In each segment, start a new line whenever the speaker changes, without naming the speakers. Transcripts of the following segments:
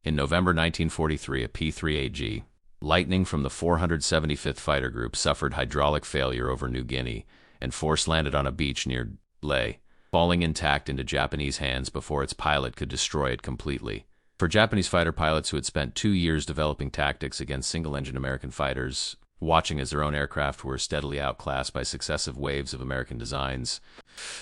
In November 1943, a P-38G Lightning from the 475th Fighter Group suffered hydraulic failure over New Guinea and force landed on a beach near Lae, falling intact into Japanese hands before its pilot could destroy it completely. For Japanese fighter pilots who had spent 2 years developing tactics against single-engine American fighters, watching as their own aircraft were steadily outclassed by successive waves of American designs,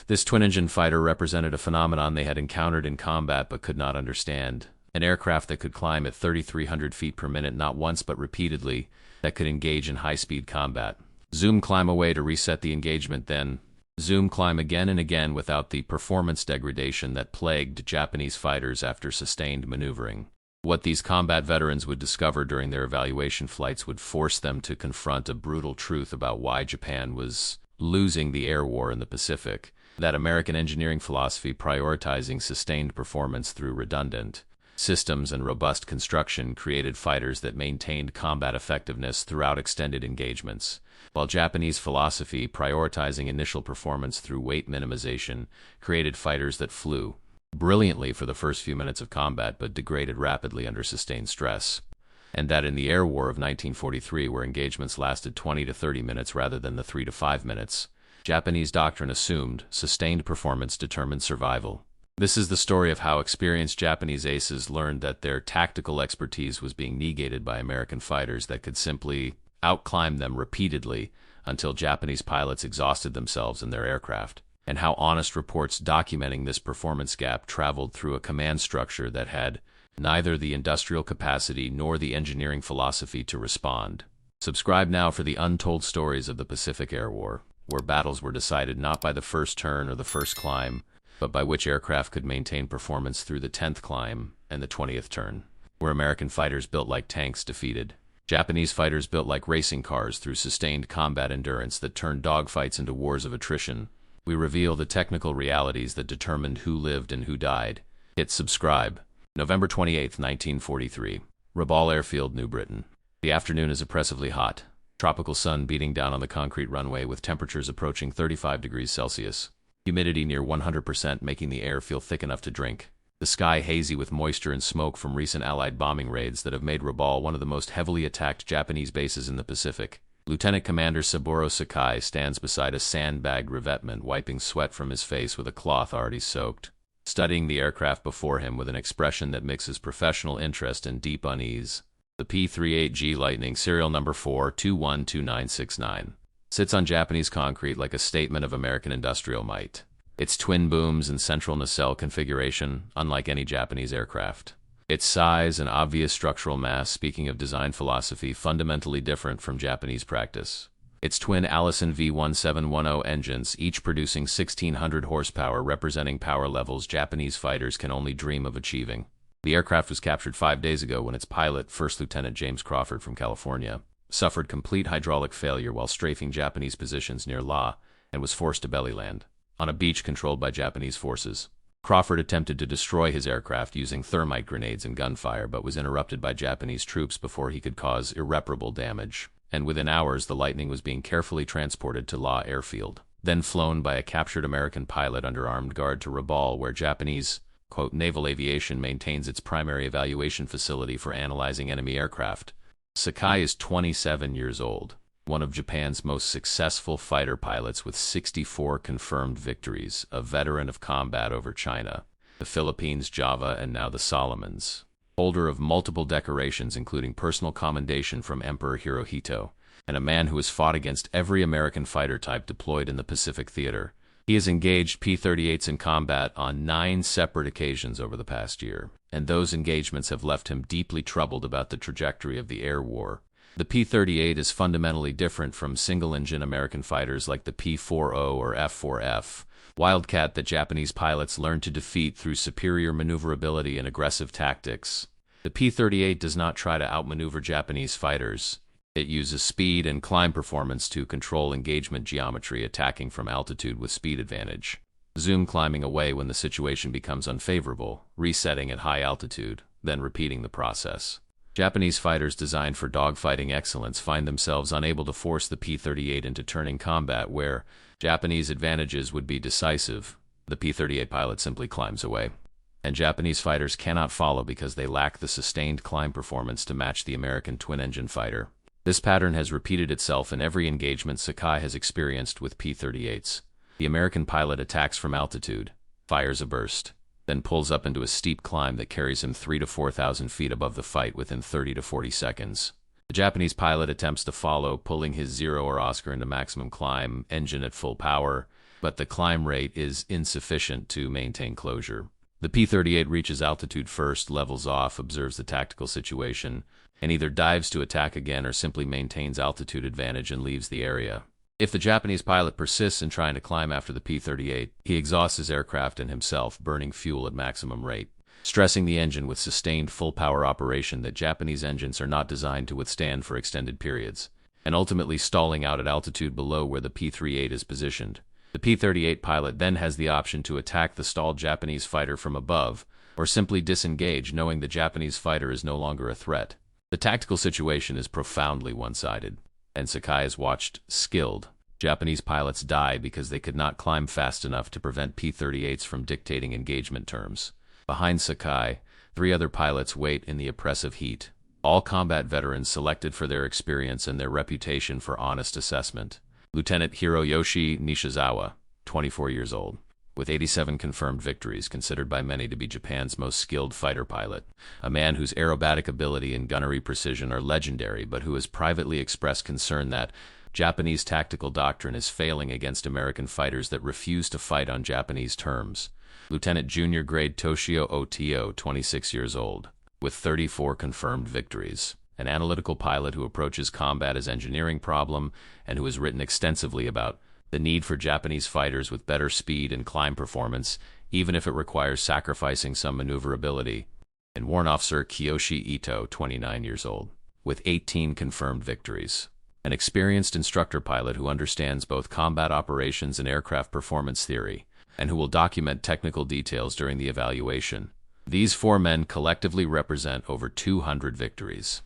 this twin-engine fighter represented a phenomenon they had encountered in combat but could not understand. An aircraft that could climb at 3,300 feet per minute not once but repeatedly, that could engage in high-speed combat. Zoom climb away to reset the engagement, then zoom climb again and again without the performance degradation that plagued Japanese fighters after sustained maneuvering. What these combat veterans would discover during their evaluation flights would force them to confront a brutal truth about why Japan was losing the air war in the Pacific, that American engineering philosophy prioritizing sustained performance through redundant systems and robust construction created fighters that maintained combat effectiveness throughout extended engagements, while Japanese philosophy prioritizing initial performance through weight minimization created fighters that flew brilliantly for the first few minutes of combat but degraded rapidly under sustained stress. And that in the air war of 1943, where engagements lasted 20 to 30 minutes rather than the 3 to 5 minutes, Japanese doctrine assumed sustained performance determined survival. This is the story of how experienced Japanese aces learned that their tactical expertise was being negated by American fighters that could simply outclimb them repeatedly until Japanese pilots exhausted themselves in their aircraft, and how honest reports documenting this performance gap traveled through a command structure that had neither the industrial capacity nor the engineering philosophy to respond. Subscribe now for the untold stories of the Pacific Air War, where battles were decided not by the first turn or the first climb, but by which aircraft could maintain performance through the 10th climb and the 20th turn, where American fighters built like tanks defeated Japanese fighters built like racing cars through sustained combat endurance that turned dogfights into wars of attrition. We reveal the technical realities that determined who lived and who died. Hit subscribe. November 28, 1943. Rabaul Airfield, New Britain. The afternoon is oppressively hot. Tropical sun beating down on the concrete runway with temperatures approaching 35 degrees Celsius. Humidity near 100%, making the air feel thick enough to drink. The sky hazy with moisture and smoke from recent Allied bombing raids that have made Rabaul one of the most heavily attacked Japanese bases in the Pacific. Lieutenant Commander Saburo Sakai stands beside a sandbagged revetment, wiping sweat from his face with a cloth already soaked, studying the aircraft before him with an expression that mixes professional interest and deep unease. The P-38G Lightning, serial number 4212969, sits on Japanese concrete like a statement of American industrial might. Its twin booms and central nacelle configuration, unlike any Japanese aircraft. Its size and obvious structural mass, speaking of design philosophy, fundamentally different from Japanese practice. Its twin Allison V1710 engines, each producing 1,600 horsepower, representing power levels Japanese fighters can only dream of achieving. The aircraft was captured 5 days ago when its pilot, First Lieutenant James Crawford from California, suffered complete hydraulic failure while strafing Japanese positions near Lae and was forced to belly land on a beach controlled by Japanese forces. Crawford attempted to destroy his aircraft using thermite grenades and gunfire, but was interrupted by Japanese troops before he could cause irreparable damage, and within hours the Lightning was being carefully transported to Lae Airfield, then flown by a captured American pilot under armed guard to Rabaul, where Japanese, quote, naval aviation maintains its primary evaluation facility for analyzing enemy aircraft. Sakai is 27 years old, one of Japan's most successful fighter pilots with 64 confirmed victories, a veteran of combat over China, the Philippines, Java, and now the Solomons. Holder of multiple decorations including personal commendation from Emperor Hirohito, and a man who has fought against every American fighter type deployed in the Pacific theater. He has engaged P-38s in combat on 9 separate occasions over the past year, and those engagements have left him deeply troubled about the trajectory of the air war. The P-38 is fundamentally different from single-engine American fighters like the P-40 or F-4F, Wildcat that Japanese pilots learned to defeat through superior maneuverability and aggressive tactics. The P-38 does not try to outmaneuver Japanese fighters. It uses speed and climb performance to control engagement geometry, attacking from altitude with speed advantage, zoom climbing away when the situation becomes unfavorable, resetting at high altitude, then repeating the process. Japanese fighters designed for dogfighting excellence find themselves unable to force the P-38 into turning combat where Japanese advantages would be decisive. The P-38 pilot simply climbs away. and Japanese fighters cannot follow because they lack the sustained climb performance to match the American twin-engine fighter. This pattern has repeated itself in every engagement Sakai has experienced with P-38s. The American pilot attacks from altitude, fires a burst, then pulls up into a steep climb that carries him 3,000 to 4,000 feet above the fight within 30 to 40 seconds. The Japanese pilot attempts to follow, pulling his Zero or Oscar into maximum climb, engine at full power, but the climb rate is insufficient to maintain closure. The P-38 reaches altitude first, levels off, observes the tactical situation, and either dives to attack again or simply maintains altitude advantage and leaves the area. If the Japanese pilot persists in trying to climb after the P-38, he exhausts his aircraft and himself, burning fuel at maximum rate, stressing the engine with sustained full-power operation that Japanese engines are not designed to withstand for extended periods, and ultimately stalling out at altitude below where the P-38 is positioned. The P-38 pilot then has the option to attack the stalled Japanese fighter from above, or simply disengage knowing the Japanese fighter is no longer a threat. The tactical situation is profoundly one-sided, and Sakai has watched skilled Japanese pilots die because they could not climb fast enough to prevent P-38s from dictating engagement terms. Behind Sakai, 3 other pilots wait in the oppressive heat, all combat veterans selected for their experience and their reputation for honest assessment. Lieutenant Hiroyoshi Nishizawa, 24 years old, with 87 confirmed victories, considered by many to be Japan's most skilled fighter pilot, a man whose aerobatic ability and gunnery precision are legendary, but who has privately expressed concern that Japanese tactical doctrine is failing against American fighters that refuse to fight on Japanese terms. Lieutenant Junior Grade Toshio Otio, 26 years old, with 34 confirmed victories, an analytical pilot who approaches combat as engineering problem and who has written extensively about the need for Japanese fighters with better speed and climb performance, even if it requires sacrificing some maneuverability. And Warrant Officer Kiyoshi Ito, 29 years old, with 18 confirmed victories, an experienced instructor pilot who understands both combat operations and aircraft performance theory, and who will document technical details during the evaluation. These 4 men collectively represent over 200 victories,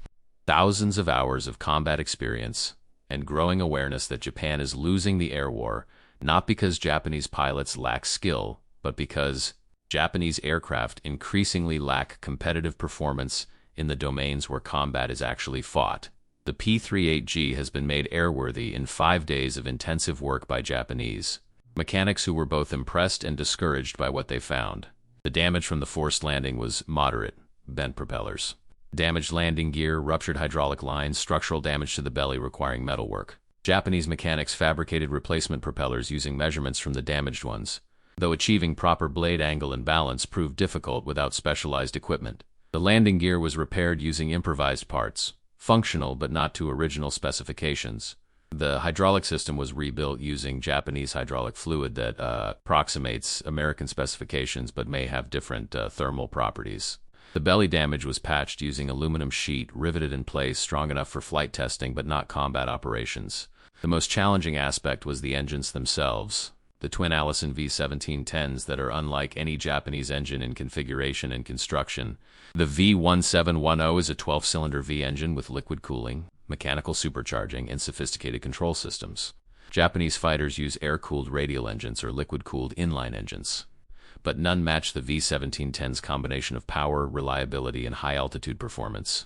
thousands of hours of combat experience, and growing awareness that Japan is losing the air war, not because Japanese pilots lack skill, but because Japanese aircraft increasingly lack competitive performance in the domains where combat is actually fought. The P-38G has been made airworthy in 5 days of intensive work by Japanese mechanics who were both impressed and discouraged by what they found. The damage from the forced landing was moderate: bent propellers, damaged landing gear, ruptured hydraulic lines, structural damage to the belly requiring metalwork. Japanese mechanics fabricated replacement propellers using measurements from the damaged ones, though achieving proper blade angle and balance proved difficult without specialized equipment. The landing gear was repaired using improvised parts, functional but not to original specifications. The hydraulic system was rebuilt using Japanese hydraulic fluid that approximates American specifications but may have different thermal properties. The belly damage was patched using aluminum sheet riveted in place strong enough for flight testing but not combat operations. The most challenging aspect was the engines themselves, the twin Allison V1710s that are unlike any Japanese engine in configuration and construction. The V1710 is a 12-cylinder V engine with liquid cooling, mechanical supercharging, and sophisticated control systems. Japanese fighters use air-cooled radial engines or liquid-cooled inline engines, but none match the V1710's combination of power, reliability, and high-altitude performance.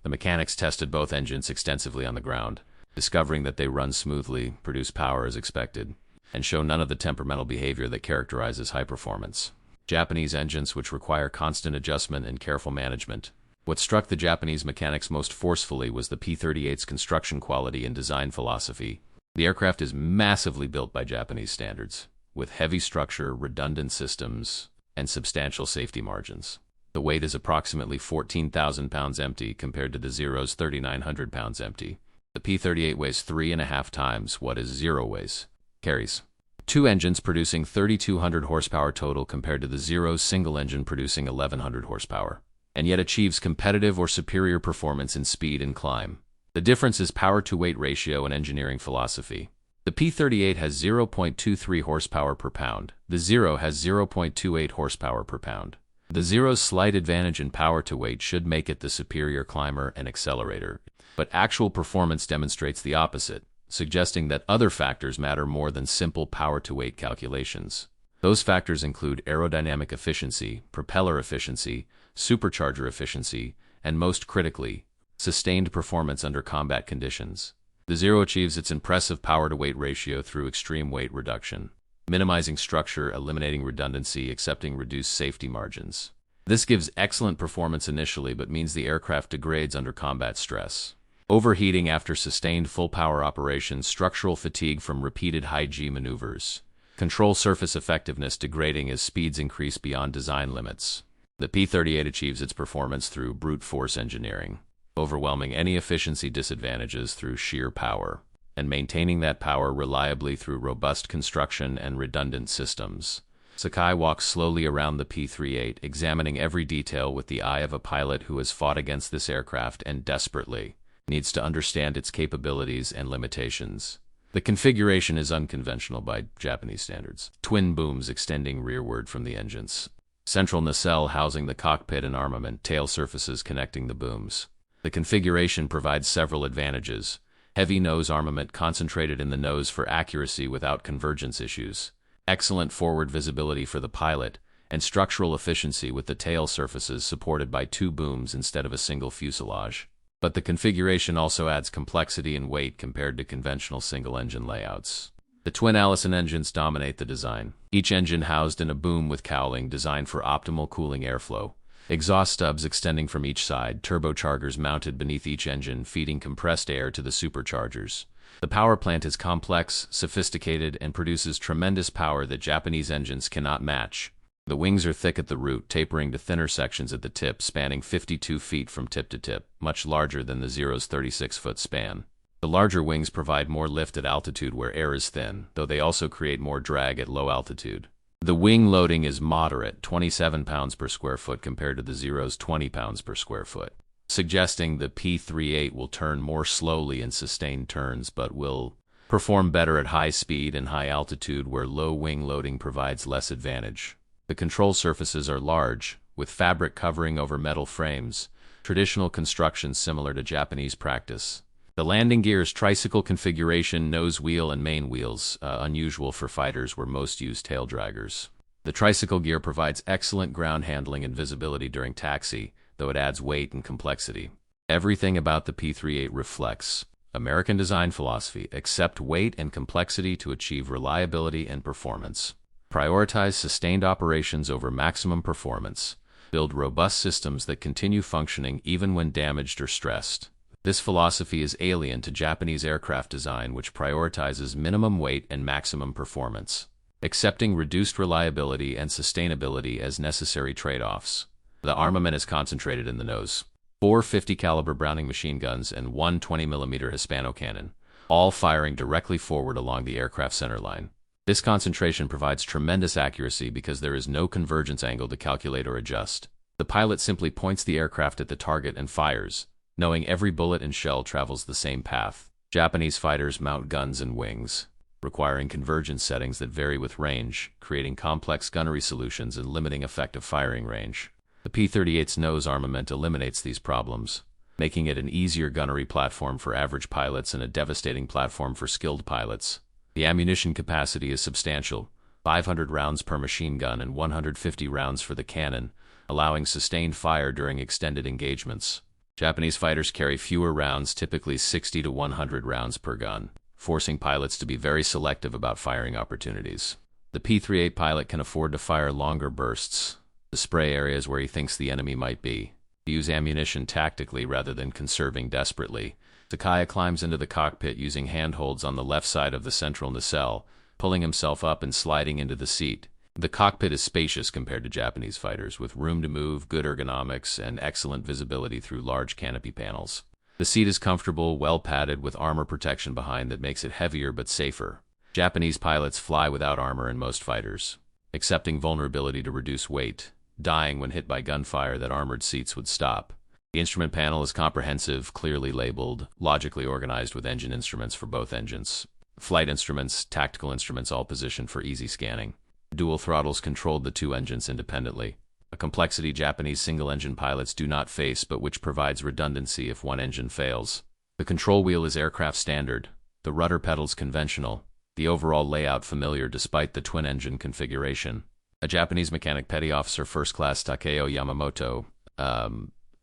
The mechanics tested both engines extensively on the ground, discovering that they run smoothly, produce power as expected, and show none of the temperamental behavior that characterizes high performance. Japanese engines which require constant adjustment and careful management. What struck the Japanese mechanics most forcefully was the P-38's construction quality and design philosophy. The aircraft is massively built by Japanese standards, with heavy structure, redundant systems, and substantial safety margins. The weight is approximately 14,000 pounds empty compared to the Zero's 3,900 pounds empty. The P-38 weighs 3.5 times what a Zero weighs. Carries 2 engines producing 3,200 horsepower total compared to the Zero's single engine producing 1,100 horsepower, and yet achieves competitive or superior performance in speed and climb. The difference is power-to-weight ratio and engineering philosophy. The P-38 has 0.23 horsepower per pound. The Zero has 0.28 horsepower per pound. The Zero's slight advantage in power-to-weight should make it the superior climber and accelerator, but actual performance demonstrates the opposite, suggesting that other factors matter more than simple power-to-weight calculations. Those factors include aerodynamic efficiency, propeller efficiency, supercharger efficiency, and most critically, sustained performance under combat conditions. The Zero achieves its impressive power-to-weight ratio through extreme weight reduction, minimizing structure, eliminating redundancy, accepting reduced safety margins. This gives excellent performance initially but means the aircraft degrades under combat stress. Overheating after sustained full-power operations, structural fatigue from repeated high-G maneuvers. Control surface effectiveness degrading as speeds increase beyond design limits. The P-38 achieves its performance through brute force engineering, overwhelming any efficiency disadvantages through sheer power, and maintaining that power reliably through robust construction and redundant systems. Sakai walks slowly around the P-38, examining every detail with the eye of a pilot who has fought against this aircraft and desperately needs to understand its capabilities and limitations. The configuration is unconventional by Japanese standards. Twin booms extending rearward from the engines. Central nacelle housing the cockpit and armament, tail surfaces connecting the booms. The configuration provides several advantages. Heavy nose armament concentrated in the nose for accuracy without convergence issues. Excellent forward visibility for the pilot, and structural efficiency with the tail surfaces supported by two booms instead of a single fuselage. But the configuration also adds complexity and weight compared to conventional single-engine layouts. The twin Allison engines dominate the design. Each engine housed in a boom with cowling designed for optimal cooling airflow. Exhaust stubs extending from each side, turbochargers mounted beneath each engine feeding compressed air to the superchargers. The power plant is complex, sophisticated, and produces tremendous power that Japanese engines cannot match. The wings are thick at the root, tapering to thinner sections at the tip, spanning 52 feet from tip to tip, much larger than the Zero's 36-foot span. The larger wings provide more lift at altitude where air is thin, though they also create more drag at low altitude. The wing loading is moderate, 27 pounds per square foot compared to the Zero's 20 pounds per square foot, suggesting the P-38 will turn more slowly in sustained turns but will perform better at high speed and high altitude where low wing loading provides less advantage. The control surfaces are large, with fabric covering over metal frames, traditional construction similar to Japanese practice. The landing gear's tricycle configuration, nose wheel and main wheels, unusual for fighters where most use tail draggers. The tricycle gear provides excellent ground handling and visibility during taxi, though it adds weight and complexity. Everything about the P-38 reflects American design philosophy: accept weight and complexity to achieve reliability and performance. Prioritize sustained operations over maximum performance. Build robust systems that continue functioning even when damaged or stressed. This philosophy is alien to Japanese aircraft design, which prioritizes minimum weight and maximum performance, accepting reduced reliability and sustainability as necessary trade-offs. The armament is concentrated in the nose. 4 50 caliber Browning machine guns and 1 20mm Hispano cannon, all firing directly forward along the aircraft centerline. This concentration provides tremendous accuracy because there is no convergence angle to calculate or adjust. The pilot simply points the aircraft at the target and fires, knowing every bullet and shell travels the same path. Japanese fighters mount guns and wings, requiring convergence settings that vary with range, creating complex gunnery solutions and limiting effective firing range. The P-38's nose armament eliminates these problems, making it an easier gunnery platform for average pilots and a devastating platform for skilled pilots. The ammunition capacity is substantial, 500 rounds per machine gun and 150 rounds for the cannon, allowing sustained fire during extended engagements. Japanese fighters carry fewer rounds, typically 60 to 100 rounds per gun, forcing pilots to be very selective about firing opportunities. The P-38 pilot can afford to fire longer bursts, to spray areas where he thinks the enemy might be, to use ammunition tactically rather than conserving desperately. Sakai climbs into the cockpit using handholds on the left side of the central nacelle, pulling himself up and sliding into the seat. The cockpit is spacious compared to Japanese fighters, with room to move, good ergonomics, and excellent visibility through large canopy panels. The seat is comfortable, well padded, with armor protection behind that makes it heavier but safer. Japanese pilots fly without armor in most fighters, accepting vulnerability to reduce weight, dying when hit by gunfire that armored seats would stop. The instrument panel is comprehensive, clearly labeled, logically organized with engine instruments for both engines. Flight instruments, tactical instruments all positioned for easy scanning. Dual throttles controlled the two engines independently, a complexity Japanese single-engine pilots do not face but which provides redundancy if one engine fails. The control wheel is aircraft standard, the rudder pedals conventional, the overall layout familiar despite the twin-engine configuration. A Japanese mechanic petty officer first class Takeo Yamamoto,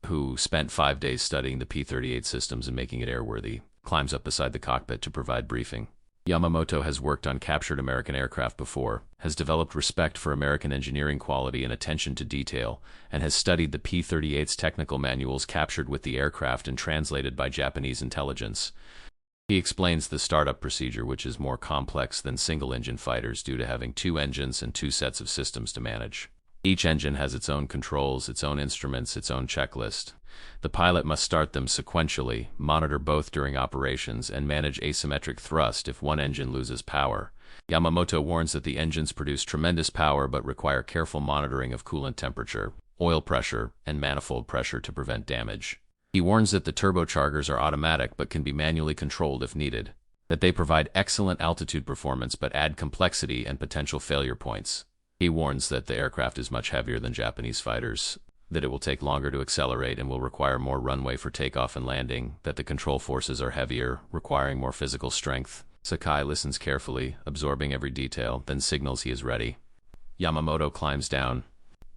who spent 5 days studying the P-38 systems and making it airworthy, climbs up beside the cockpit to provide briefing. Yamamoto has worked on captured American aircraft before, has developed respect for American engineering quality and attention to detail, and has studied the P-38's technical manuals captured with the aircraft and translated by Japanese intelligence. He explains the startup procedure, which is more complex than single-engine fighters due to having 2 engines and 2 sets of systems to manage. Each engine has its own controls, its own instruments, its own checklist. The pilot must start them sequentially, monitor both during operations, and manage asymmetric thrust if one engine loses power. Yamamoto warns that the engines produce tremendous power but require careful monitoring of coolant temperature, oil pressure, and manifold pressure to prevent damage. He warns that the turbochargers are automatic but can be manually controlled if needed, that they provide excellent altitude performance but add complexity and potential failure points. He warns that the aircraft is much heavier than Japanese fighters, that it will take longer to accelerate and will require more runway for takeoff and landing, that the control forces are heavier, requiring more physical strength. Sakai listens carefully, absorbing every detail, then signals he is ready. Yamamoto climbs down.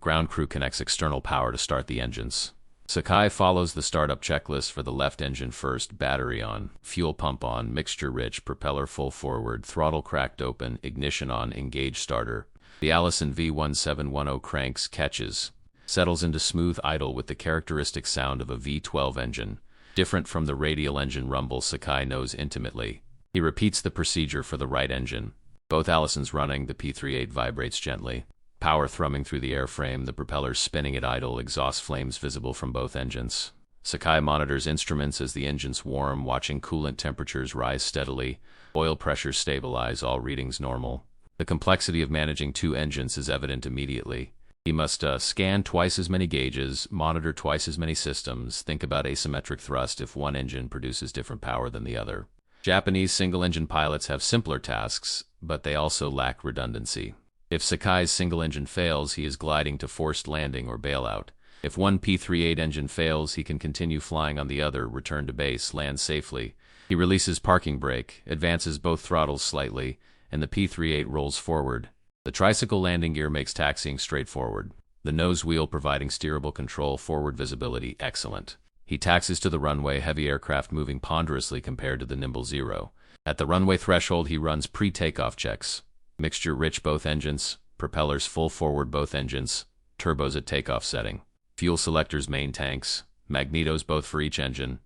Ground crew connects external power to start the engines. Sakai follows the startup checklist for the left engine first, battery on, fuel pump on, mixture rich, propeller full forward, throttle cracked open, ignition on, engage starter. The Allison V1710 cranks, catches, settles into smooth idle with the characteristic sound of a V12 engine, different from the radial engine rumble Sakai knows intimately. He repeats the procedure for the right engine. Both Allisons running, the P-38 vibrates gently. Power thrumming through the airframe, the propellers spinning at idle, exhaust flames visible from both engines. Sakai monitors instruments as the engines warm, watching coolant temperatures rise steadily, oil pressures stabilize, all readings normal. The complexity of managing 2 engines is evident immediately. He must scan twice as many gauges, monitor twice as many systems, think about asymmetric thrust if one engine produces different power than the other. Japanese single-engine pilots have simpler tasks, but they also lack redundancy. If Sakai's single engine fails, he is gliding to forced landing or bailout. If one P-38 engine fails, he can continue flying on the other, return to base, land safely. He releases parking brake, advances both throttles slightly, and the P-38 rolls forward. The tricycle landing gear makes taxiing straightforward. The nose wheel providing steerable control, forward visibility, excellent. He taxis to the runway, heavy aircraft moving ponderously compared to the nimble Zero. At the runway threshold, he runs pre-takeoff checks. Mixture rich both engines, propellers full forward both engines, turbos at takeoff setting. Fuel selectors main tanks, magnetos both for each engine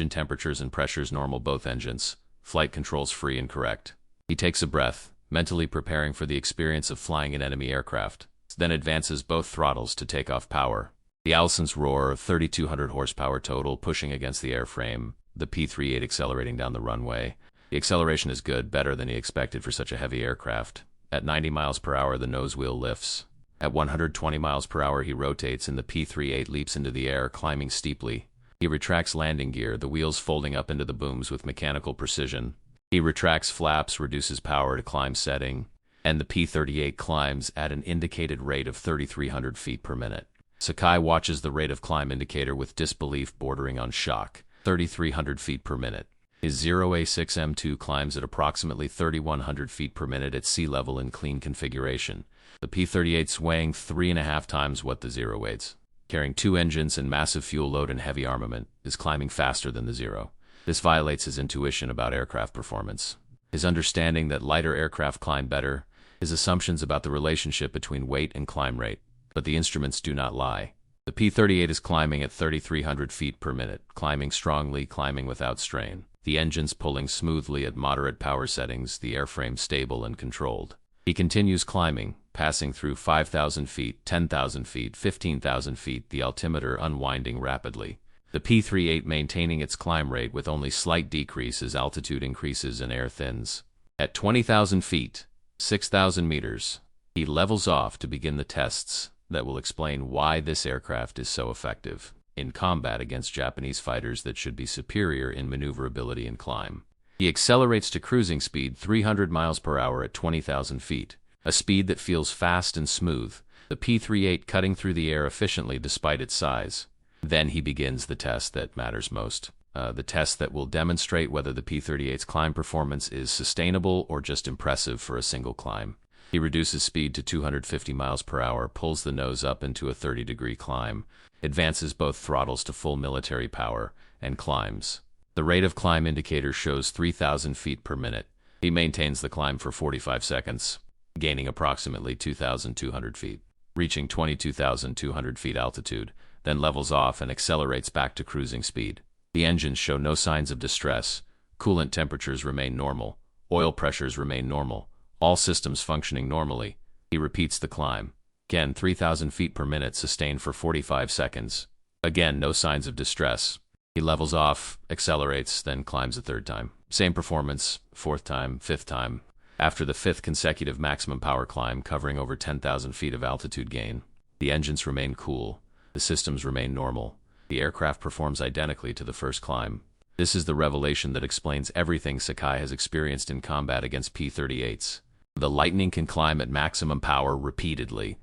temperatures and pressures normal both engines, flight controls free and correct. He takes a breath, mentally preparing for the experience of flying an enemy aircraft, then advances both throttles to take off power. The Allison's roar, 3,200 horsepower total, pushing against the airframe, the P-38 accelerating down the runway. The acceleration is good, better than he expected for such a heavy aircraft. At 90 miles per hour, the nose wheel lifts. At 120 miles per hour, he rotates and the P-38 leaps into the air, climbing steeply. He retracts landing gear, the wheels folding up into the booms with mechanical precision. He retracts flaps, reduces power to climb setting, and the P-38 climbs at an indicated rate of 3,300 feet per minute. Sakai watches the rate of climb indicator with disbelief bordering on shock, 3,300 feet per minute. His 0A6M2 climbs at approximately 3,100 feet per minute at sea level in clean configuration. The P-38 swaying 3.5 times what the Zero weighs, carrying 2 engines and massive fuel load and heavy armament, is climbing faster than the Zero. This violates his intuition about aircraft performance. His understanding that lighter aircraft climb better, his assumptions about the relationship between weight and climb rate. But the instruments do not lie. The P-38 is climbing at 3,300 feet per minute, climbing strongly, climbing without strain. The engines pulling smoothly at moderate power settings, the airframe stable and controlled. He continues climbing, passing through 5,000 feet, 10,000 feet, 15,000 feet, the altimeter unwinding rapidly. The P-38 maintaining its climb rate with only slight decrease as altitude increases and air thins. At 20,000 feet, 6,000 meters, he levels off to begin the tests that will explain why this aircraft is so effective in combat against Japanese fighters that should be superior in maneuverability and climb. He accelerates to cruising speed 300 miles per hour at 20,000 feet, a speed that feels fast and smooth, the P-38 cutting through the air efficiently despite its size. Then he begins the test that matters most. the test that will demonstrate whether the P-38's climb performance is sustainable or just impressive for a single climb. He reduces speed to 250 miles per hour, pulls the nose up into a 30-degree climb, advances both throttles to full military power, and climbs. The rate of climb indicator shows 3,000 feet per minute. He maintains the climb for 45 seconds, gaining approximately 2,200 feet, reaching 22,200 feet altitude, then levels off and accelerates back to cruising speed. The engines show no signs of distress. Coolant temperatures remain normal. Oil pressures remain normal. All systems functioning normally. He repeats the climb. Again, 3,000 feet per minute sustained for 45 seconds. Again, no signs of distress. He levels off, accelerates, then climbs a third time. Same performance, fourth time, fifth time. After the fifth consecutive maximum power climb covering over 10,000 feet of altitude gain, the engines remain cool. The systems remain normal. The aircraft performs identically to the first climb. This is the revelation that explains everything Sakai has experienced in combat against P-38s. The Lightning can climb at maximum power repeatedly,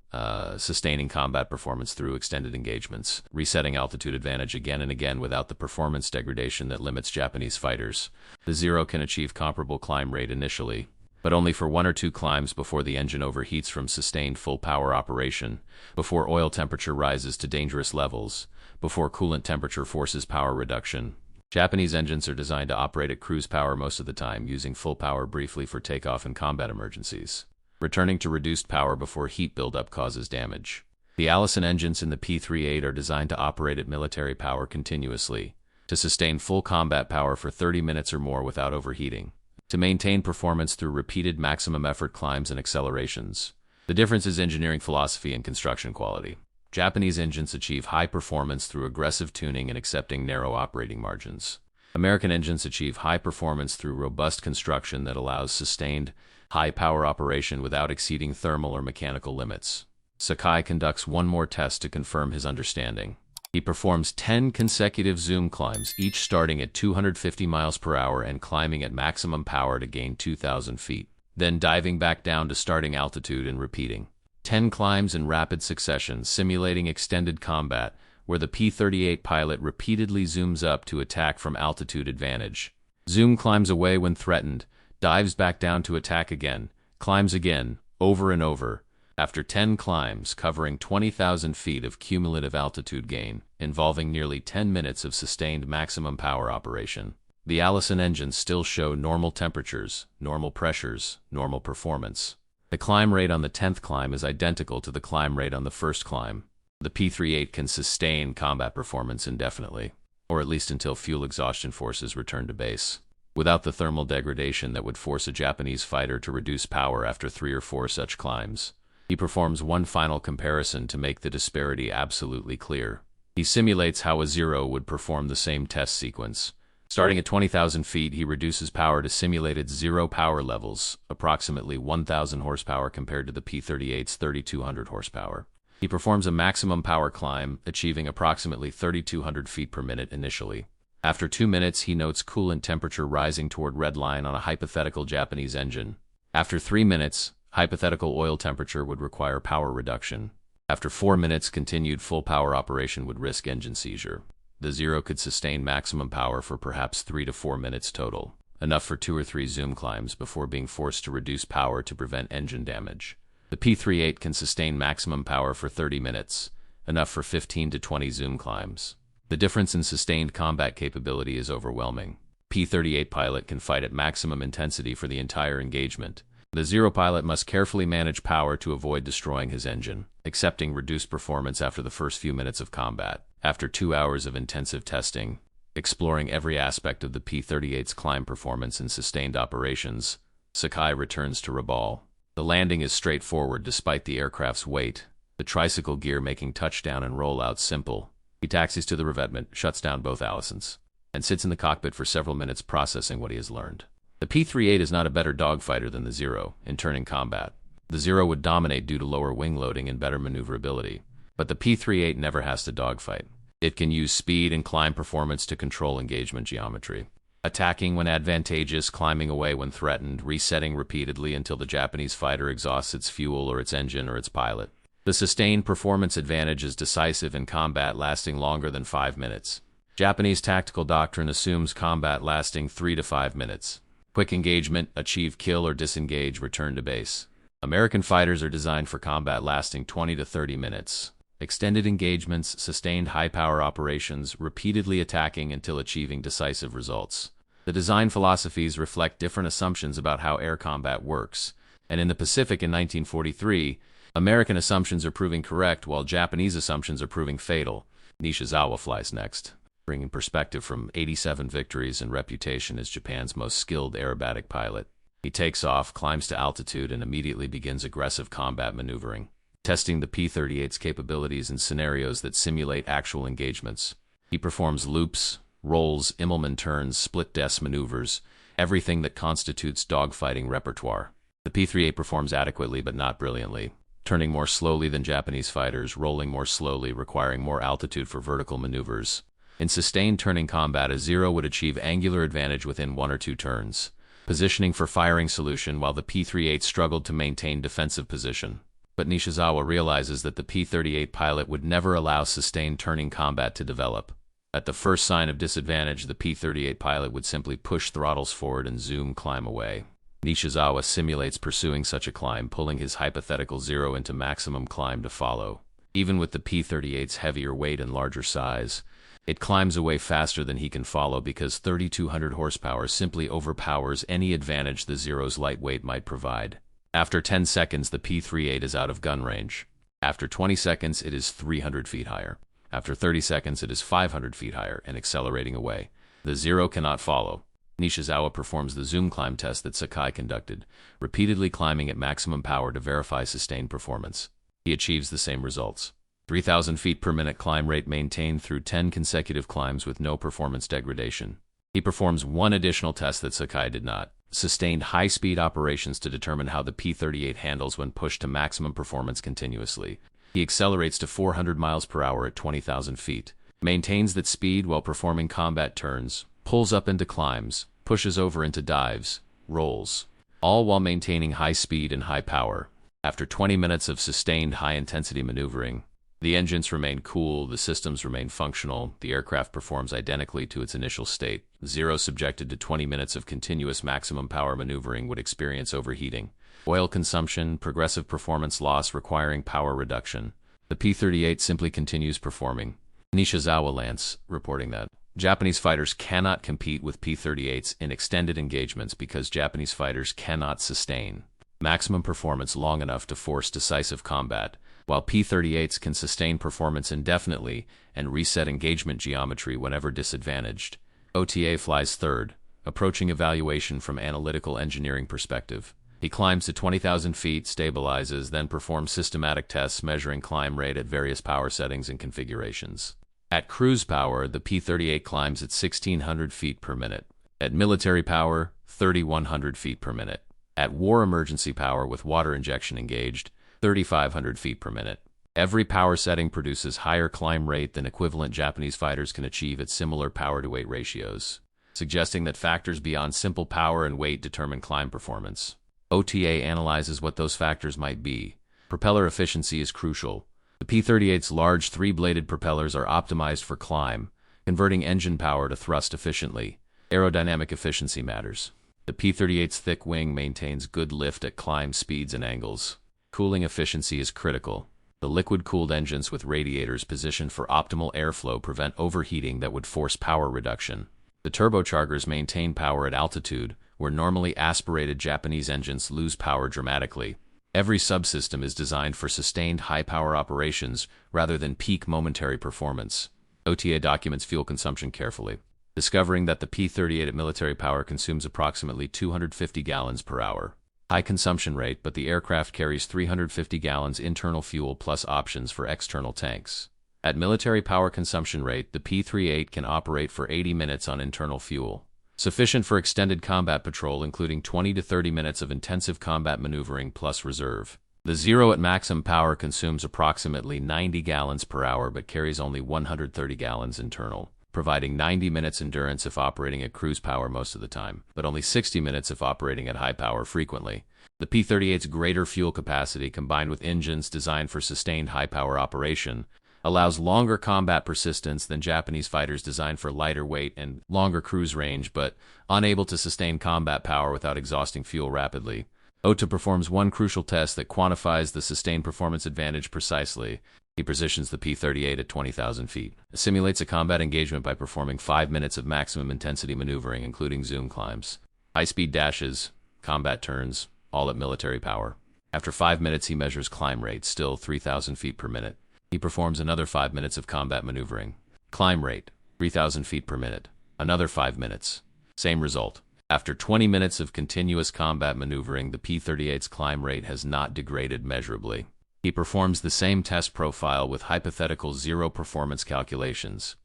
sustaining combat performance through extended engagements, resetting altitude advantage again and again without the performance degradation that limits Japanese fighters. The Zero can achieve comparable climb rate initially, but only for 1 or 2 climbs before the engine overheats from sustained full power operation, before oil temperature rises to dangerous levels, before coolant temperature forces power reduction. Japanese engines are designed to operate at cruise power most of the time, using full power briefly for takeoff and combat emergencies, returning to reduced power before heat buildup causes damage. The Allison engines in the P-38 are designed to operate at military power continuously, to sustain full combat power for 30 minutes or more without overheating, to maintain performance through repeated maximum effort climbs and accelerations. The difference is engineering philosophy and construction quality. Japanese engines achieve high performance through aggressive tuning and accepting narrow operating margins. American engines achieve high performance through robust construction that allows sustained, high-power operation without exceeding thermal or mechanical limits. Sakai conducts one more test to confirm his understanding. He performs 10 consecutive zoom climbs, each starting at 250 miles per hour and climbing at maximum power to gain 2,000 feet, then diving back down to starting altitude and repeating 10 climbs in rapid succession, simulating extended combat, where the P-38 pilot repeatedly zooms up to attack from altitude advantage. Zoom climbs away when threatened, dives back down to attack again, climbs again, over and over. After 10 climbs, covering 20,000 feet of cumulative altitude gain, involving nearly 10 minutes of sustained maximum power operation, the Allison engines still show normal temperatures, normal pressures, normal performance. The climb rate on the 10th climb is identical to the climb rate on the first climb. The P-38 can sustain combat performance indefinitely, or at least until fuel exhaustion forces return to base, without the thermal degradation that would force a Japanese fighter to reduce power after 3 or 4 such climbs. He performs one final comparison to make the disparity absolutely clear. He simulates how a Zero would perform the same test sequence. Starting at 20,000 feet, he reduces power to simulated zero power levels, approximately 1,000 horsepower compared to the P-38's 3,200 horsepower. He performs a maximum power climb, achieving approximately 3,200 feet per minute initially. After 2 minutes, he notes coolant temperature rising toward red line on a hypothetical Japanese engine. After 3 minutes, hypothetical oil temperature would require power reduction. After 4 minutes, continued full power operation would risk engine seizure. The Zero could sustain maximum power for perhaps 3 to 4 minutes total, enough for 2 or 3 zoom climbs before being forced to reduce power to prevent engine damage. The P-38 can sustain maximum power for 30 minutes, enough for 15 to 20 zoom climbs. The difference in sustained combat capability is overwhelming. P-38 pilot can fight at maximum intensity for the entire engagement. The Zero pilot must carefully manage power to avoid destroying his engine, accepting reduced performance after the first few minutes of combat. After 2 hours of intensive testing, exploring every aspect of the P-38's climb performance in sustained operations, Sakai returns to Rabaul. The landing is straightforward despite the aircraft's weight, the tricycle gear making touchdown and rollout simple. He taxis to the revetment, shuts down both Allisons, and sits in the cockpit for several minutes processing what he has learned. The P-38 is not a better dogfighter than the Zero in turning combat. The Zero would dominate due to lower wing loading and better maneuverability, but the P-38 never has to dogfight. It can use speed and climb performance to control engagement geometry, attacking when advantageous, climbing away when threatened, resetting repeatedly until the Japanese fighter exhausts its fuel or its engine or its pilot. The sustained performance advantage is decisive in combat lasting longer than 5 minutes. Japanese tactical doctrine assumes combat lasting 3 to 5 minutes. Quick engagement, achieve kill or disengage, return to base. American fighters are designed for combat lasting 20 to 30 minutes. Extended engagements, sustained high-power operations, repeatedly attacking until achieving decisive results. The design philosophies reflect different assumptions about how air combat works, and in the Pacific in 1943, American assumptions are proving correct while Japanese assumptions are proving fatal. Nishizawa flies next, bringing perspective from 87 victories and reputation as Japan's most skilled aerobatic pilot. He takes off, climbs to altitude, and immediately begins aggressive combat maneuvering, testing the P-38's capabilities in scenarios that simulate actual engagements. He performs loops, rolls, Immelman turns, split-desk maneuvers, everything that constitutes dogfighting repertoire. The P-38 performs adequately but not brilliantly, turning more slowly than Japanese fighters, rolling more slowly, requiring more altitude for vertical maneuvers. In sustained turning combat, a Zero would achieve angular advantage within 1 or 2 turns, positioning for firing solution while the P-38 struggled to maintain defensive position. But Nishizawa realizes that the P-38 pilot would never allow sustained turning combat to develop. At the first sign of disadvantage, the P-38 pilot would simply push throttles forward and zoom climb away. Nishizawa simulates pursuing such a climb, pulling his hypothetical Zero into maximum climb to follow. Even with the P-38's heavier weight and larger size, it climbs away faster than he can follow because 3,200 horsepower simply overpowers any advantage the Zero's lightweight might provide. After 10 seconds, the P-38 is out of gun range. After 20 seconds, it is 300 feet higher. After 30 seconds, it is 500 feet higher and accelerating away. The Zero cannot follow. Nishizawa performs the zoom climb test that Sakai conducted, repeatedly climbing at maximum power to verify sustained performance. He achieves the same results. 3,000 feet per minute climb rate maintained through 10 consecutive climbs with no performance degradation. He performs one additional test that Sakai did not: sustained high-speed operations to determine how the P-38 handles when pushed to maximum performance continuously. He accelerates to 400 miles per hour at 20,000 feet, maintains that speed while performing combat turns, pulls up into climbs, pushes over into dives, rolls, all while maintaining high speed and high power. After 20 minutes of sustained high-intensity maneuvering, the engines remain cool, the systems remain functional, the aircraft performs identically to its initial state. Zero subjected to 20 minutes of continuous maximum power maneuvering would experience overheating, oil consumption, progressive performance loss requiring power reduction. The P-38 simply continues performing. Nishizawa Lance, reporting that Japanese fighters cannot compete with P-38s in extended engagements because Japanese fighters cannot sustain maximum performance long enough to force decisive combat, while P-38s can sustain performance indefinitely and reset engagement geometry whenever disadvantaged. OTA flies third, approaching evaluation from analytical engineering perspective. He climbs to 20,000 feet, stabilizes, then performs systematic tests measuring climb rate at various power settings and configurations. At cruise power, the P-38 climbs at 1,600 feet per minute. At military power, 3,100 feet per minute. At war emergency power with water injection engaged, 3,500 feet per minute. Every power setting produces higher climb rate than equivalent Japanese fighters can achieve at similar power-to-weight ratios, suggesting that factors beyond simple power and weight determine climb performance. OTA analyzes what those factors might be. Propeller efficiency is crucial. The P-38's large 3-bladed propellers are optimized for climb, converting engine power to thrust efficiently. Aerodynamic efficiency matters. The P-38's thick wing maintains good lift at climb speeds and angles. Cooling efficiency is critical. The liquid-cooled engines with radiators positioned for optimal airflow prevent overheating that would force power reduction. The turbochargers maintain power at altitude, where normally aspirated Japanese engines lose power dramatically. Every subsystem is designed for sustained high-power operations rather than peak momentary performance. OTA documents fuel consumption carefully, discovering that the P-38 at military power consumes approximately 250 gallons per hour. High consumption rate, but the aircraft carries 350 gallons internal fuel plus options for external tanks. At military power consumption rate, the P-38 can operate for 80 minutes on internal fuel, sufficient for extended combat patrol including 20 to 30 minutes of intensive combat maneuvering plus reserve. The Zero at maximum power consumes approximately 90 gallons per hour but carries only 130 gallons internal, providing 90 minutes endurance if operating at cruise power most of the time, but only 60 minutes if operating at high power frequently. The P-38's greater fuel capacity, combined with engines designed for sustained high-power operation, allows longer combat persistence than Japanese fighters designed for lighter weight and longer cruise range, but unable to sustain combat power without exhausting fuel rapidly. Ota performs one crucial test that quantifies the sustained performance advantage precisely. He positions the P-38 at 20,000 feet. Simulates a combat engagement by performing 5 minutes of maximum intensity maneuvering, including zoom climbs, high-speed dashes, combat turns, all at military power. After 5 minutes, he measures climb rate, still 3,000 feet per minute. He performs another 5 minutes of combat maneuvering. Climb rate, 3,000 feet per minute. Another 5 minutes. Same result. After 20 minutes of continuous combat maneuvering, the P-38's climb rate has not degraded measurably. He performs the same test profile with hypothetical zero performance calculations.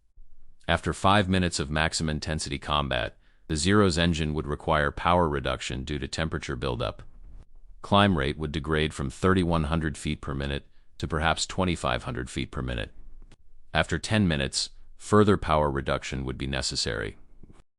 After 5 minutes of maximum intensity combat, the Zero's engine would require power reduction due to temperature buildup. Climb rate would degrade from 3,100 feet per minute to perhaps 2,500 feet per minute. After 10 minutes, further power reduction would be necessary.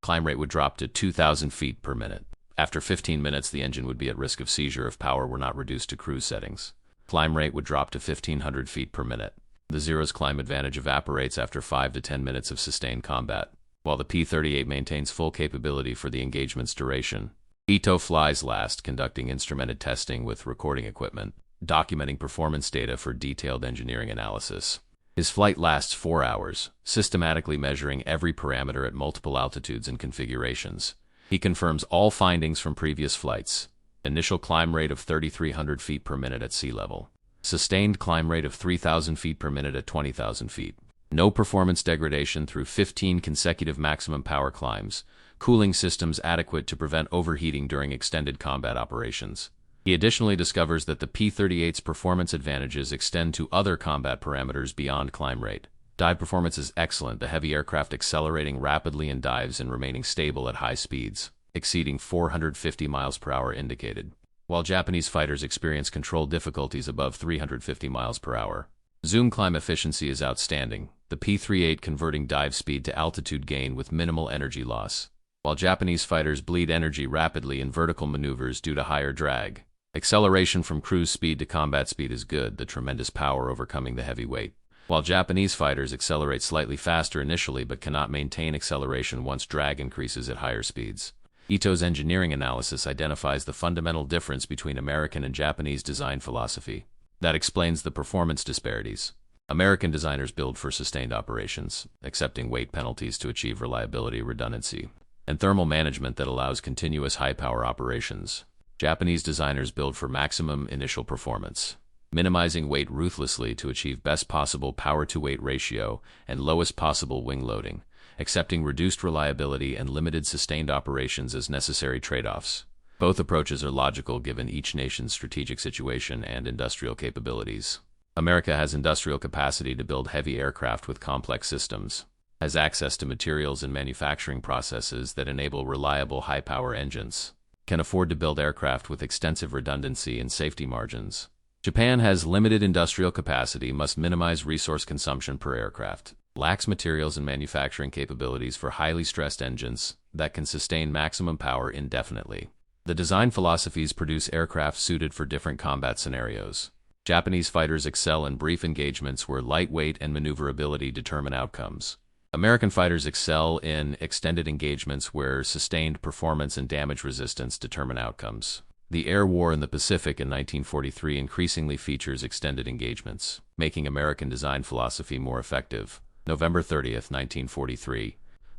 Climb rate would drop to 2,000 feet per minute. After 15 minutes, the engine would be at risk of seizure if power were not reduced to cruise settings. Climb rate would drop to 1,500 feet per minute. The Zero's climb advantage evaporates after 5 to 10 minutes of sustained combat, while the P-38 maintains full capability for the engagement's duration. Ito flies last, conducting instrumented testing with recording equipment, documenting performance data for detailed engineering analysis. His flight lasts 4 hours, systematically measuring every parameter at multiple altitudes and configurations. He confirms all findings from previous flights. Initial climb rate of 3,300 feet per minute at sea level. Sustained climb rate of 3,000 feet per minute at 20,000 feet. No performance degradation through 15 consecutive maximum power climbs. Cooling systems adequate to prevent overheating during extended combat operations. He additionally discovers that the P-38's performance advantages extend to other combat parameters beyond climb rate. Dive performance is excellent, the heavy aircraft accelerating rapidly in dives and remaining stable at high speeds, exceeding 450 miles per hour indicated, while Japanese fighters experience control difficulties above 350 miles per hour. Zoom climb efficiency is outstanding, the P-38 converting dive speed to altitude gain with minimal energy loss, while Japanese fighters bleed energy rapidly in vertical maneuvers due to higher drag. Acceleration from cruise speed to combat speed is good, the tremendous power overcoming the heavy weight, while Japanese fighters accelerate slightly faster initially but cannot maintain acceleration once drag increases at higher speeds. Ito's engineering analysis identifies the fundamental difference between American and Japanese design philosophy. That explains the performance disparities. American designers build for sustained operations, accepting weight penalties to achieve reliability, redundancy, and thermal management that allows continuous high-power operations. Japanese designers build for maximum initial performance, minimizing weight ruthlessly to achieve best possible power-to-weight ratio and lowest possible wing loading, accepting reduced reliability and limited sustained operations as necessary trade-offs. Both approaches are logical given each nation's strategic situation and industrial capabilities. America has industrial capacity to build heavy aircraft with complex systems, has access to materials and manufacturing processes that enable reliable high-power engines, can afford to build aircraft with extensive redundancy and safety margins. Japan has limited industrial capacity, must minimize resource consumption per aircraft, lacks materials and manufacturing capabilities for highly stressed engines that can sustain maximum power indefinitely. The design philosophies produce aircraft suited for different combat scenarios. Japanese fighters excel in brief engagements where lightweight and maneuverability determine outcomes. American fighters excel in extended engagements where sustained performance and damage resistance determine outcomes. The air war in the Pacific in 1943 increasingly features extended engagements, making American design philosophy more effective. November 30, 1943.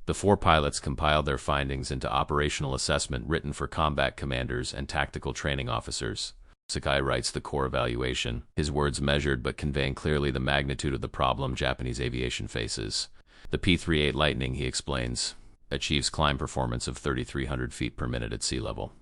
The 4 pilots compiled their findings into operational assessment written for combat commanders and tactical training officers. Sakai writes the core evaluation, his words measured but conveying clearly the magnitude of the problem Japanese aviation faces. The P-38 Lightning, he explains, achieves climb performance of 3,300 feet per minute at sea level,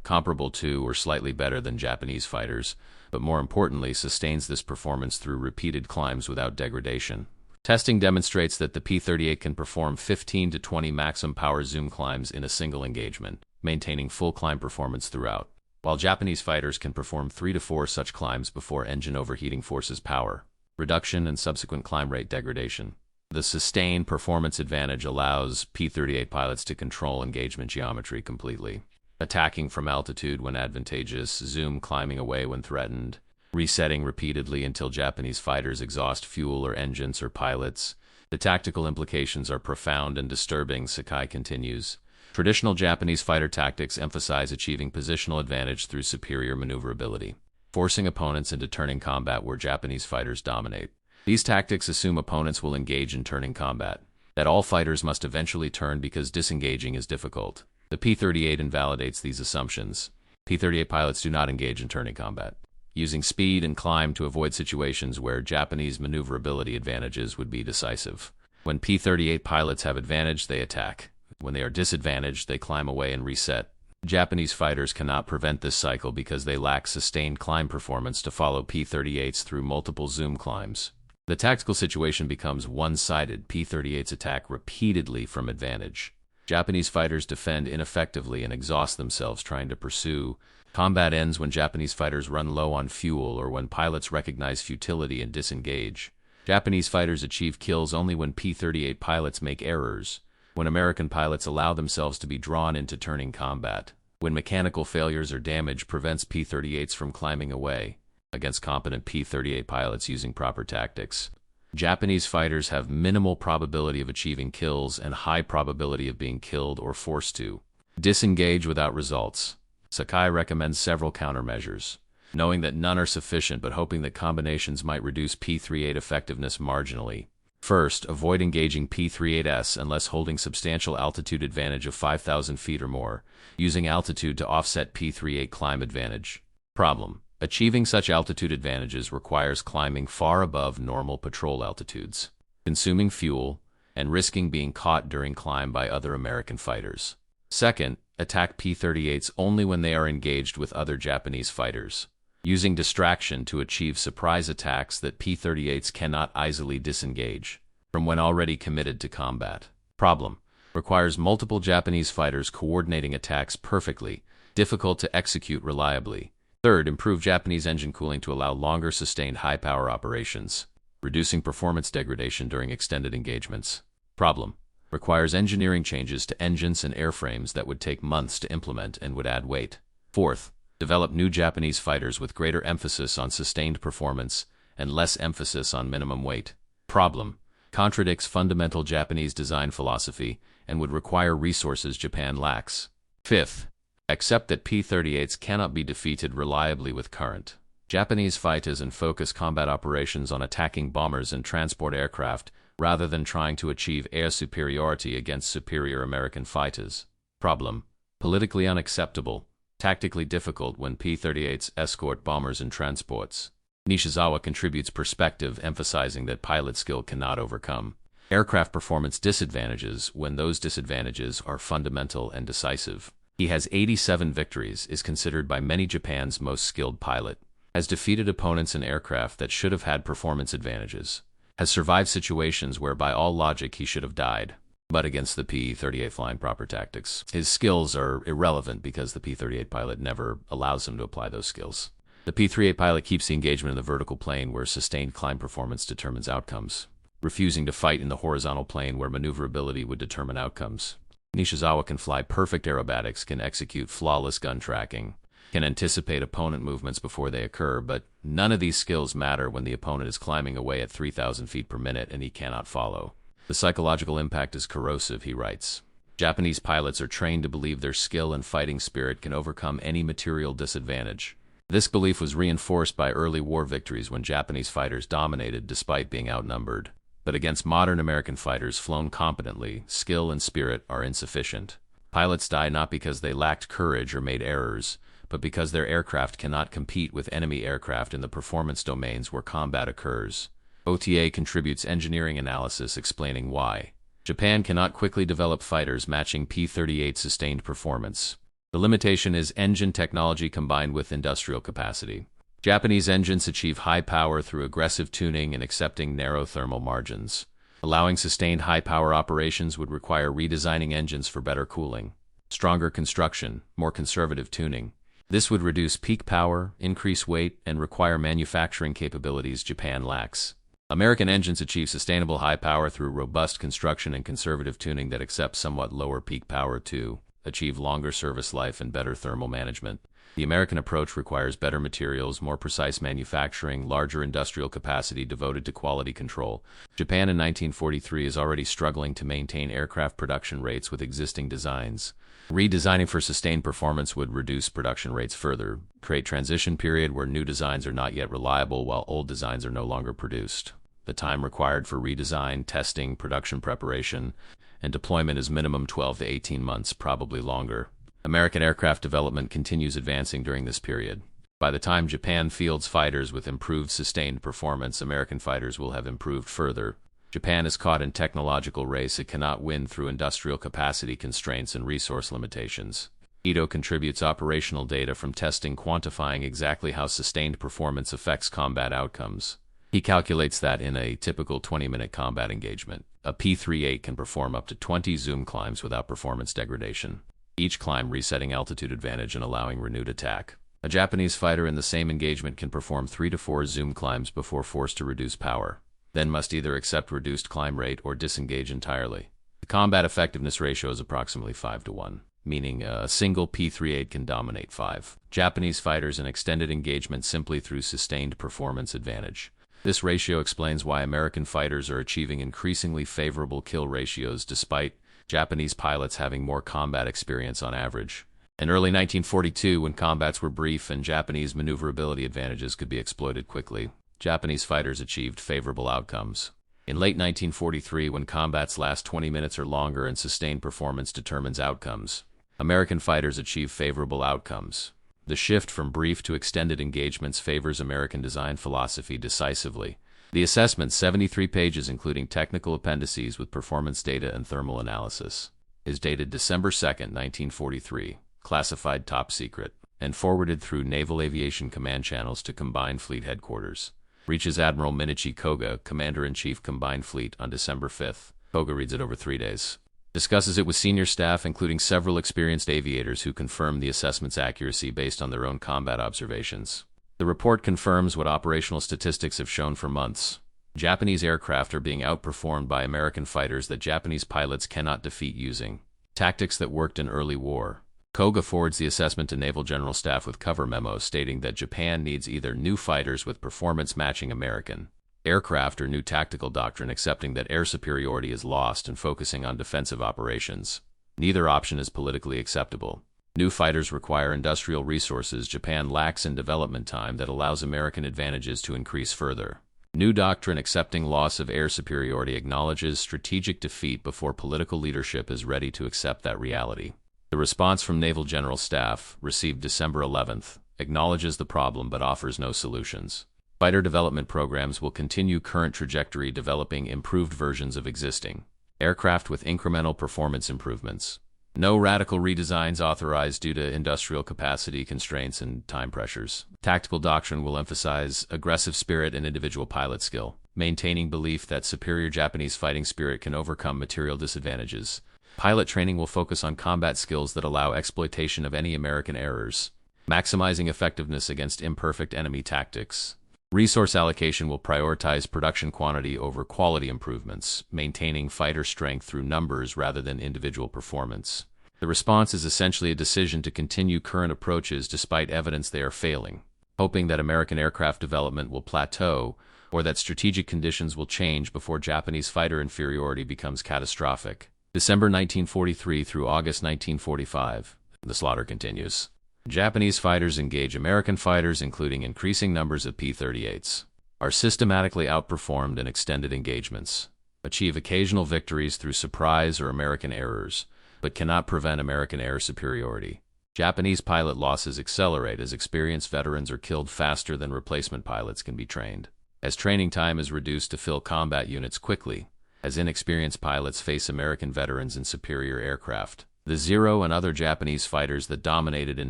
comparable to or slightly better than Japanese fighters, but more importantly sustains this performance through repeated climbs without degradation. Testing demonstrates that the P-38 can perform 15 to 20 maximum power zoom climbs in a single engagement, maintaining full climb performance throughout, while Japanese fighters can perform 3 to 4 such climbs before engine overheating forces power, reduction and subsequent climb rate degradation. The sustained performance advantage allows P-38 pilots to control engagement geometry completely, attacking from altitude when advantageous, zoom climbing away when threatened, resetting repeatedly until Japanese fighters exhaust fuel or engines or pilots. The tactical implications are profound and disturbing, Sakai continues. Traditional Japanese fighter tactics emphasize achieving positional advantage through superior maneuverability, forcing opponents into turning combat where Japanese fighters dominate. These tactics assume opponents will engage in turning combat, that all fighters must eventually turn because disengaging is difficult. The P-38 invalidates these assumptions. P-38 pilots do not engage in turning combat, using speed and climb to avoid situations where Japanese maneuverability advantages would be decisive. When P-38 pilots have advantage, they attack. When they are disadvantaged, they climb away and reset. Japanese fighters cannot prevent this cycle because they lack sustained climb performance to follow P-38s through multiple zoom climbs. The tactical situation becomes one-sided. P-38s attack repeatedly from advantage. Japanese fighters defend ineffectively and exhaust themselves trying to pursue. Combat ends when Japanese fighters run low on fuel or when pilots recognize futility and disengage. Japanese fighters achieve kills only when P-38 pilots make errors, when American pilots allow themselves to be drawn into turning combat, when mechanical failures or damage prevents P-38s from climbing away, against competent P-38 pilots using proper tactics. Japanese fighters have minimal probability of achieving kills and high probability of being killed or forced to disengage without results. Sakai recommends several countermeasures, knowing that none are sufficient but hoping that combinations might reduce P-38 effectiveness marginally. First, avoid engaging P-38s unless holding substantial altitude advantage of 5,000 feet or more, using altitude to offset P-38 climb advantage. Problem: achieving such altitude advantages requires climbing far above normal patrol altitudes, consuming fuel, and risking being caught during climb by other American fighters. Second, attack P-38s only when they are engaged with other Japanese fighters, using distraction to achieve surprise attacks that P-38s cannot easily disengage from when already committed to combat. Problem: requires multiple Japanese fighters coordinating attacks perfectly, difficult to execute reliably. Third, improve Japanese engine cooling to allow longer sustained high-power operations, reducing performance degradation during extended engagements. Problem: requires engineering changes to engines and airframes that would take months to implement and would add weight. Fourth, develop new Japanese fighters with greater emphasis on sustained performance and less emphasis on minimum weight. Problem: contradicts fundamental Japanese design philosophy and would require resources Japan lacks. Fifth, accept that P-38s cannot be defeated reliably with current. Japanese fighters and focus combat operations on attacking bombers and transport aircraft rather than trying to achieve air superiority against superior American fighters. Problem: politically unacceptable, tactically difficult when P-38s escort bombers and transports. Nishizawa contributes perspective, emphasizing that pilot skill cannot overcome aircraft performance disadvantages when those disadvantages are fundamental and decisive. He has 87 victories, is considered by many Japan's most skilled pilot, has defeated opponents in aircraft that should have had performance advantages, has survived situations where by all logic he should have died, but against the P-38 flying proper tactics. His skills are irrelevant because the P-38 pilot never allows him to apply those skills. The P-38 pilot keeps the engagement in the vertical plane where sustained climb performance determines outcomes, refusing to fight in the horizontal plane where maneuverability would determine outcomes. Nishizawa can fly perfect aerobatics, can execute flawless gun tracking, can anticipate opponent movements before they occur, but none of these skills matter when the opponent is climbing away at 3,000 feet per minute and he cannot follow. The psychological impact is corrosive, he writes. Japanese pilots are trained to believe their skill and fighting spirit can overcome any material disadvantage. This belief was reinforced by early war victories when Japanese fighters dominated despite being outnumbered. But against modern American fighters flown competently, skill and spirit are insufficient. Pilots die not because they lacked courage or made errors, but because their aircraft cannot compete with enemy aircraft in the performance domains where combat occurs. OTA contributes engineering analysis explaining why Japan cannot quickly develop fighters matching P-38 sustained performance. The limitation is engine technology combined with industrial capacity. Japanese engines achieve high power through aggressive tuning and accepting narrow thermal margins. Allowing sustained high-power operations would require redesigning engines for better cooling, stronger construction, more conservative tuning. This would reduce peak power, increase weight, and require manufacturing capabilities Japan lacks. American engines achieve sustainable high power through robust construction and conservative tuning that accepts somewhat lower peak power to achieve longer service life and better thermal management. The American approach requires better materials, more precise manufacturing, larger industrial capacity devoted to quality control. Japan in 1943 is already struggling to maintain aircraft production rates with existing designs. Redesigning for sustained performance would reduce production rates further, create transition period where new designs are not yet reliable while old designs are no longer produced. The time required for redesign, testing, production preparation, and deployment is minimum 12 to 18 months, probably longer. American aircraft development continues advancing during this period. By the time Japan fields fighters with improved sustained performance, American fighters will have improved further. Japan is caught in technological race it cannot win through industrial capacity constraints and resource limitations. Ito contributes operational data from testing quantifying exactly how sustained performance affects combat outcomes. He calculates that in a typical 20-minute combat engagement, a P-38 can perform up to 20 zoom climbs without performance degradation, each climb resetting altitude advantage and allowing renewed attack. A Japanese fighter in the same engagement can perform 3 to 4 zoom climbs before forced to reduce power, then must either accept reduced climb rate or disengage entirely. The combat effectiveness ratio is approximately 5 to 1, meaning a single P-38 can dominate 5 Japanese fighters in extended engagement simply through sustained performance advantage. This ratio explains why American fighters are achieving increasingly favorable kill ratios despite Japanese pilots having more combat experience on average. In early 1942, when combats were brief and Japanese maneuverability advantages could be exploited quickly, Japanese fighters achieved favorable outcomes. In late 1943, when combats last 20 minutes or longer and sustained performance determines outcomes, American fighters achieve favorable outcomes. The shift from brief to extended engagements favors American design philosophy decisively. The assessment, 73 pages including technical appendices with performance data and thermal analysis, is dated December 2, 1943, classified top secret, and forwarded through Naval Aviation Command channels to Combined Fleet Headquarters. Reaches Admiral Minichi Koga, Commander-in-Chief Combined Fleet, on December 5. Koga reads it over 3 days. Discusses it with senior staff, including several experienced aviators who confirm the assessment's accuracy based on their own combat observations. The report confirms what operational statistics have shown for months. Japanese aircraft are being outperformed by American fighters that Japanese pilots cannot defeat using tactics that worked in early war. Koga forwards the assessment to Naval General Staff with cover memos stating that Japan needs either new fighters with performance matching American aircraft or new tactical doctrine accepting that air superiority is lost and focusing on defensive operations. Neither option is politically acceptable. New fighters require industrial resources Japan lacks in development time that allows American advantages to increase further. New doctrine accepting loss of air superiority acknowledges strategic defeat before political leadership is ready to accept that reality. The response from Naval General Staff, received December 11th, acknowledges the problem but offers no solutions. Fighter development programs will continue current trajectory developing improved versions of existing aircraft with incremental performance improvements. No radical redesigns authorized due to industrial capacity constraints and time pressures. Tactical doctrine will emphasize aggressive spirit and individual pilot skill, maintaining belief that superior Japanese fighting spirit can overcome material disadvantages. Pilot training will focus on combat skills that allow exploitation of any American errors, maximizing effectiveness against imperfect enemy tactics. Resource allocation will prioritize production quantity over quality improvements, maintaining fighter strength through numbers rather than individual performance. The response is essentially a decision to continue current approaches despite evidence they are failing, hoping that American aircraft development will plateau or that strategic conditions will change before Japanese fighter inferiority becomes catastrophic. December 1943 through August 1945. The slaughter continues. Japanese fighters engage American fighters, including increasing numbers of P-38s, are systematically outperformed in extended engagements, achieve occasional victories through surprise or American errors, but cannot prevent American air superiority. Japanese pilot losses accelerate as experienced veterans are killed faster than replacement pilots can be trained. As training time is reduced to fill combat units quickly, as inexperienced pilots face American veterans in superior aircraft. The Zero and other Japanese fighters that dominated in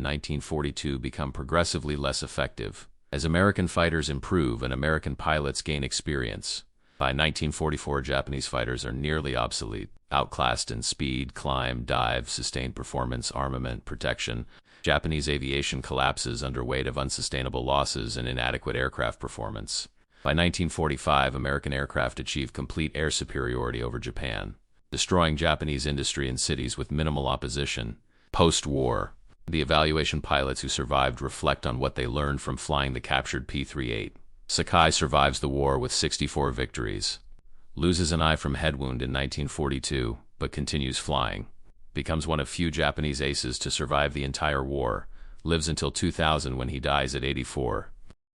1942 become progressively less effective, as American fighters improve and American pilots gain experience. By 1944, Japanese fighters are nearly obsolete, outclassed in speed, climb, dive, sustained performance, armament, protection. Japanese aviation collapses under weight of unsustainable losses and inadequate aircraft performance. By 1945, American aircraft achieve complete air superiority over Japan, destroying Japanese industry in cities with minimal opposition. Post-war, The evaluation pilots who survived reflect on what they learned from flying the captured P-38. Sakai survives the war with 64 victories, loses an eye from head wound in 1942, but continues flying, becomes one of few Japanese aces to survive the entire war, lives until 2000 when he dies at 84.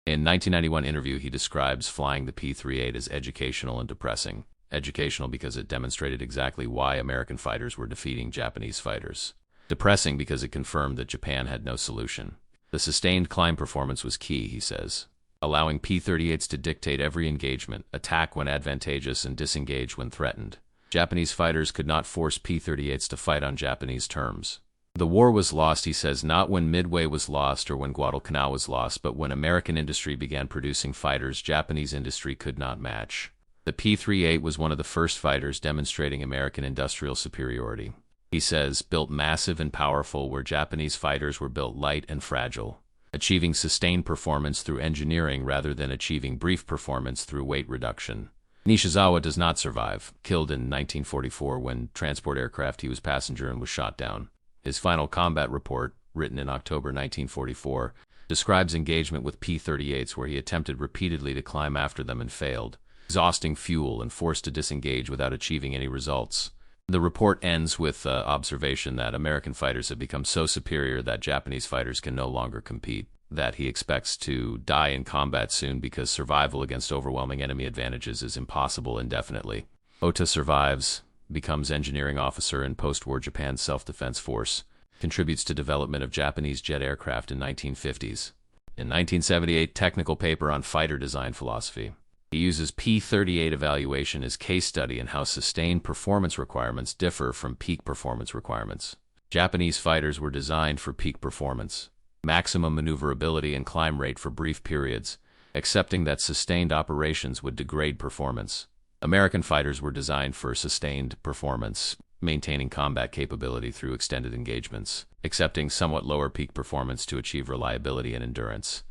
In 1991 interview, he describes flying the P-38 as educational and depressing. Educational because it demonstrated exactly why American fighters were defeating Japanese fighters. Depressing because it confirmed that Japan had no solution. The sustained climb performance was key, he says, allowing P-38s to dictate every engagement, attack when advantageous and disengage when threatened. Japanese fighters could not force P-38s to fight on Japanese terms. The war was lost, he says, not when Midway was lost or when Guadalcanal was lost, but when American industry began producing fighters Japanese industry could not match. The P-38 was one of the first fighters demonstrating American industrial superiority. He says, built massive and powerful where Japanese fighters were built light and fragile, achieving sustained performance through engineering rather than achieving brief performance through weight reduction. Nishizawa does not survive, killed in 1944 when transport aircraft he was passenger in was shot down. His final combat report, written in October 1944, describes engagement with P-38s where he attempted repeatedly to climb after them and failed, exhausting fuel and forced to disengage without achieving any results. The report ends with observation that American fighters have become so superior that Japanese fighters can no longer compete, that he expects to die in combat soon because survival against overwhelming enemy advantages is impossible indefinitely. Ota survives, becomes engineering officer in post-war Japan's self-defense force, contributes to development of Japanese jet aircraft in 1950s. In 1978, technical paper on fighter design philosophy. He uses P-38 evaluation as case study in how sustained performance requirements differ from peak performance requirements. Japanese fighters were designed for peak performance, maximum maneuverability and climb rate for brief periods, accepting that sustained operations would degrade performance. American fighters were designed for sustained performance, maintaining combat capability through extended engagements, accepting somewhat lower peak performance to achieve reliability and endurance.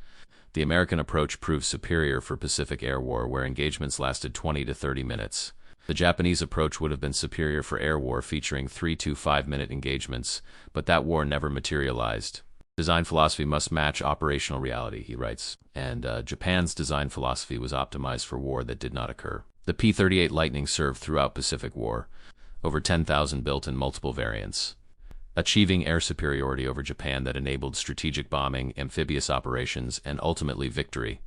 The American approach proved superior for Pacific Air War, where engagements lasted 20 to 30 minutes. The Japanese approach would have been superior for air war, featuring 3 to 5-minute engagements, but that war never materialized. Design philosophy must match operational reality, he writes, and Japan's design philosophy was optimized for war that did not occur. The P-38 Lightning served throughout Pacific War, over 10,000 built in multiple variants, achieving air superiority over Japan that enabled strategic bombing, amphibious operations, and ultimately victory.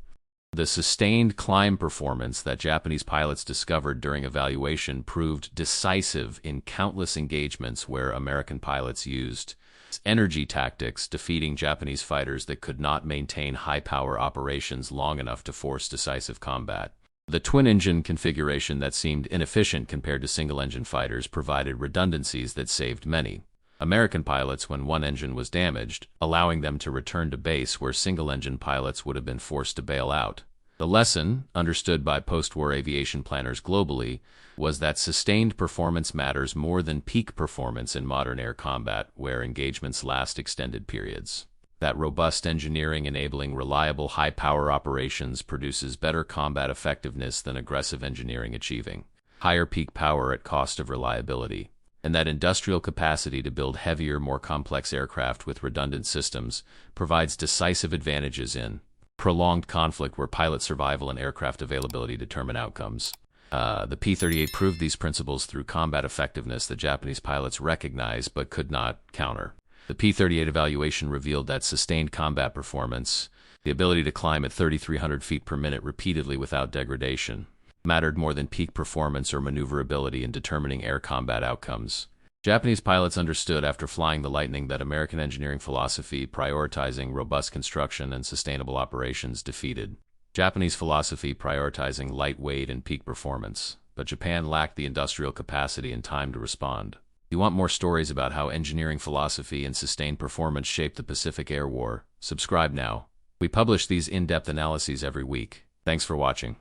The sustained climb performance that Japanese pilots discovered during evaluation proved decisive in countless engagements where American pilots used energy tactics, defeating Japanese fighters that could not maintain high-power operations long enough to force decisive combat. The twin-engine configuration that seemed inefficient compared to single-engine fighters provided redundancies that saved many American pilots when one engine was damaged, allowing them to return to base where single-engine pilots would have been forced to bail out. The lesson, understood by post-war aviation planners globally, was that sustained performance matters more than peak performance in modern air combat, where engagements last extended periods. That robust engineering enabling reliable high-power operations produces better combat effectiveness than aggressive engineering achieving higher peak power at cost of reliability. And that industrial capacity to build heavier, more complex aircraft with redundant systems provides decisive advantages in prolonged conflict where pilot survival and aircraft availability determine outcomes. The P-38 proved these principles through combat effectiveness that Japanese pilots recognized but could not counter. The P-38 evaluation revealed that sustained combat performance, the ability to climb at 3,300 feet per minute repeatedly without degradation, mattered more than peak performance or maneuverability in determining air combat outcomes. Japanese pilots understood after flying the Lightning that American engineering philosophy, prioritizing robust construction and sustainable operations, defeated Japanese philosophy, prioritizing lightweight and peak performance. But Japan lacked the industrial capacity and time to respond. If you want more stories about how engineering philosophy and sustained performance shaped the Pacific Air War, subscribe now. We publish these in-depth analyses every week. Thanks for watching.